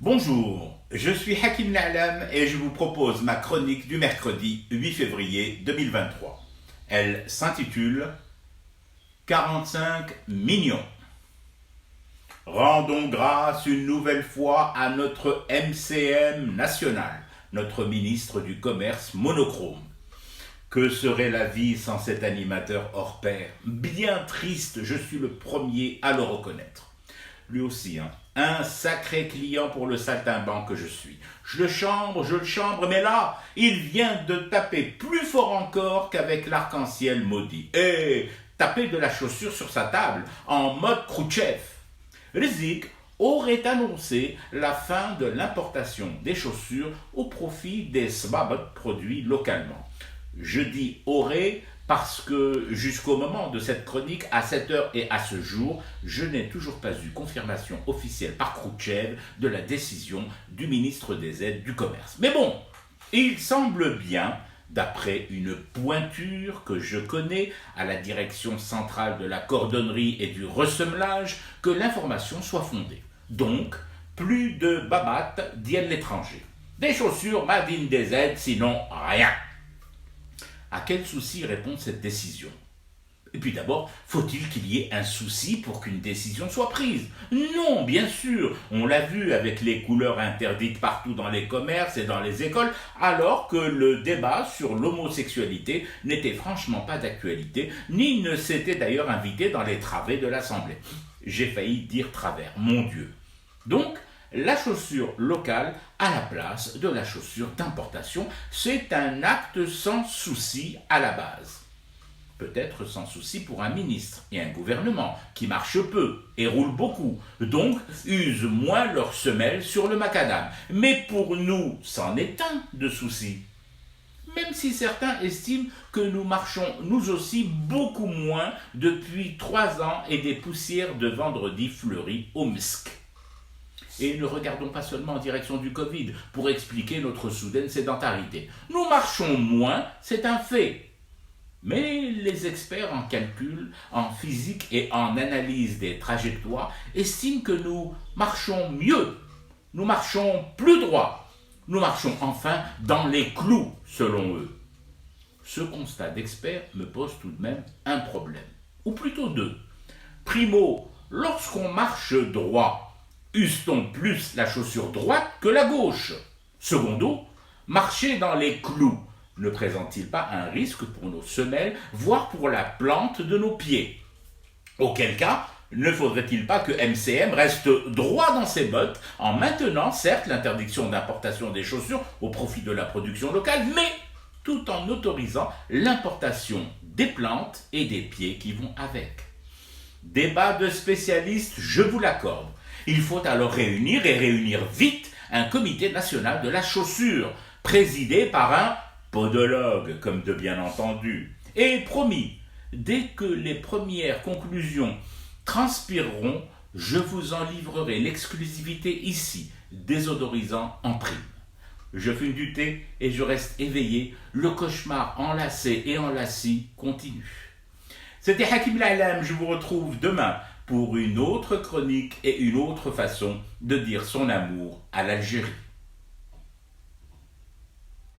Bonjour, je suis Hakim Na'lam et je vous propose ma chronique du mercredi 8 février 2023. Elle s'intitule 45 millions. Rendons grâce une nouvelle fois à notre MCM national, notre ministre du Commerce monochrome. Que serait la vie sans cet animateur hors pair? Bien triste, je suis le premier à le reconnaître. Lui aussi, un sacré client pour le saltimbanque que je suis. Je le chambre, mais là, il vient de taper plus fort encore qu'avec l'arc-en-ciel maudit. Et taper de la chaussure sur sa table, en mode Khrouchtchev. Rizik aurait annoncé la fin de l'importation des chaussures au profit des sbabot produits localement. Je dis aurait parce que jusqu'au moment de cette chronique, à cette heure et à ce jour, je n'ai toujours pas eu confirmation officielle par Khrouchtchev de la décision du ministre des Aides du Commerce. Mais bon, il semble bien, d'après une pointure que je connais à la direction centrale de la cordonnerie et du ressemelage, que l'information soit fondée. Donc, plus de babates d'Yen l'étranger. Des chaussures made in des aides, sinon rien. À quel souci répond cette décision? Et puis d'abord, faut-il qu'il y ait un souci pour qu'une décision soit prise? Non, bien sûr, on l'a vu avec les couleurs interdites partout dans les commerces et dans les écoles, alors que le débat sur l'homosexualité n'était franchement pas d'actualité, ni ne s'était d'ailleurs invité dans les travées de l'Assemblée. J'ai failli dire travers, mon Dieu. Donc, la chaussure locale à la place de la chaussure d'importation, c'est un acte sans souci à la base. Peut-être sans souci pour un ministre et un gouvernement qui marchent peu et roulent beaucoup, donc usent moins leurs semelles sur le macadam. Mais pour nous, c'en est un de souci. Même si certains estiment que nous marchons nous aussi beaucoup moins depuis 3 ans et des poussières de vendredi fleuries au musc. Et ne regardons pas seulement en direction du Covid pour expliquer notre soudaine sédentarité. Nous marchons moins, c'est un fait. Mais les experts en calcul, en physique et en analyse des trajectoires estiment que nous marchons mieux, nous marchons plus droit, nous marchons enfin dans les clous selon eux. Ce constat d'experts me pose tout de même un problème, ou plutôt deux. Primo, lorsqu'on marche droit, use-t-on plus la chaussure droite que la gauche? Secondo, marcher dans les clous ne présente-t-il pas un risque pour nos semelles, voire pour la plante de nos pieds? Auquel cas, ne faudrait-il pas que MCM reste droit dans ses bottes, en maintenant certes l'interdiction d'importation des chaussures au profit de la production locale, mais tout en autorisant l'importation des plantes et des pieds qui vont avec? Débat de spécialistes, je vous l'accorde. Il faut alors réunir, et réunir vite, un comité national de la chaussure, présidé par un podologue, comme de bien entendu. Et promis, dès que les premières conclusions transpireront, je vous en livrerai l'exclusivité ici, désodorisant en prime. Je fume du thé et je reste éveillé, le cauchemar enlacé et enlaci continue. C'était Hakim Na'lam, je vous retrouve demain pour une autre chronique et une autre façon de dire son amour à l'Algérie.